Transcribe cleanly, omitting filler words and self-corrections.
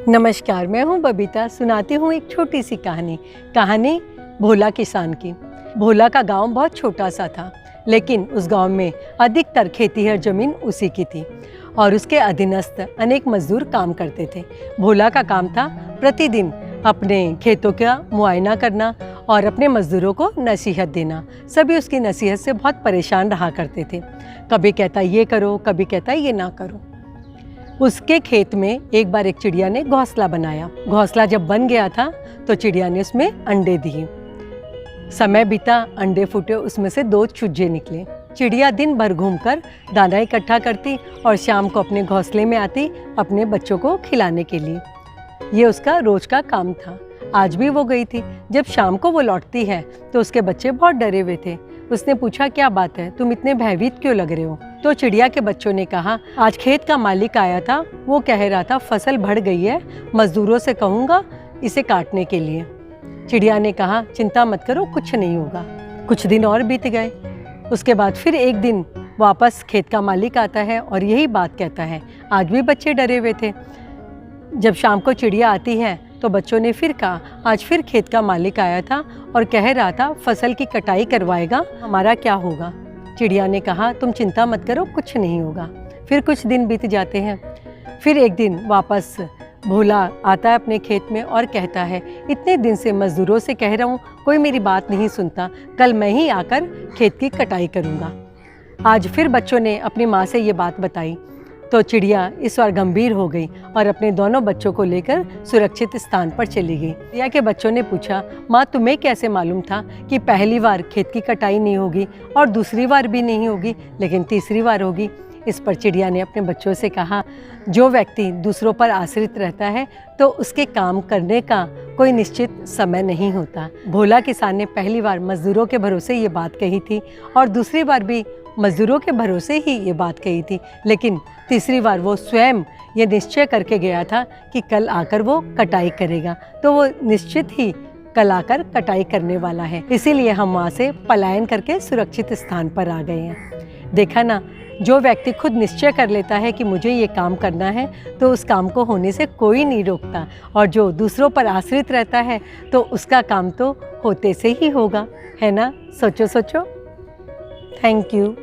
नमस्कार, मैं हूँ बबीता। सुनाती हूँ एक छोटी सी कहानी भोला किसान की। भोला का गांव बहुत छोटा सा था, लेकिन उस गांव में अधिकतर खेतीहर जमीन उसी की थी और उसके अधीनस्थ अनेक मजदूर काम करते थे। भोला का काम था प्रतिदिन अपने खेतों का मुआयना करना और अपने मजदूरों को नसीहत देना। सभी उसकी नसीहत से बहुत परेशान रहा करते थे। कभी कहता ये करो, कभी कहता ये ना करो। उसके खेत में एक बार एक चिड़िया ने घोंसला बनाया। घोंसला जब बन गया था तो चिड़िया ने उसमें अंडे दिए। समय बीता, अंडे फूटे, उसमें से 2 चूजे निकले। चिड़िया दिन भर घूमकर दाना इकट्ठा करती और शाम को अपने घोंसले में आती अपने बच्चों को खिलाने के लिए। ये उसका रोज का काम था। आज भी वो गई थी। जब शाम को वो लौटती है तो उसके बच्चे बहुत डरे हुए थे। उसने पूछा, क्या बात है, तुम इतने भयभीत क्यों लग रहे हो? तो चिड़िया के बच्चों ने कहा, आज खेत का मालिक आया था, वो कह रहा था फसल बढ़ गई है, मजदूरों से कहूँगा इसे काटने के लिए। चिड़िया ने कहा, चिंता मत करो, कुछ नहीं होगा। कुछ दिन और बीत गए। उसके बाद फिर एक दिन वापस खेत का मालिक आता है और यही बात कहता है। आज भी बच्चे डरे हुए थे। जब शाम को चिड़िया आती है तो बच्चों ने फिर कहा, आज फिर खेत का मालिक आया था और कह रहा था फसल की कटाई करवाएगा, हमारा क्या होगा? चिड़िया ने कहा, तुम चिंता मत करो, कुछ नहीं होगा। फिर कुछ दिन बीत जाते हैं। फिर एक दिन वापस भोला आता है अपने खेत में और कहता है, इतने दिन से मजदूरों से कह रहा हूँ, कोई मेरी बात नहीं सुनता, कल मैं ही आकर खेत की कटाई करूँगा। आज फिर बच्चों ने अपनी माँ से ये बात बताई तो चिड़िया इस बार गंभीर हो गई और अपने दोनों बच्चों को लेकर सुरक्षित स्थान पर चली गई। चिड़िया के बच्चों ने पूछा, माँ तुम्हें कैसे मालूम था कि पहली बार खेत की कटाई नहीं होगी और दूसरी बार भी नहीं होगी, लेकिन तीसरी बार होगी? इस पर चिड़िया ने अपने बच्चों से कहा, जो व्यक्ति दूसरों पर आश्रित रहता है तो उसके काम करने का कोई निश्चित समय नहीं होता। भोला किसान ने पहली बार मजदूरों के भरोसे ये बात कही थी और दूसरी बार भी मजदूरों के भरोसे ही ये बात कही थी, लेकिन तीसरी बार वो स्वयं ये निश्चय करके गया था कि कल आकर वो कटाई करेगा, तो वो निश्चित ही कल आकर कटाई करने वाला है। इसीलिए हम वहाँ से पलायन करके सुरक्षित स्थान पर आ गए हैं। देखा ना, जो व्यक्ति खुद निश्चय कर लेता है कि मुझे ये काम करना है तो उस काम को होने से कोई नहीं रोकता, और जो दूसरों पर आश्रित रहता है तो उसका काम तो होते से ही होगा, है ना? सोचो सोचो। Thank you.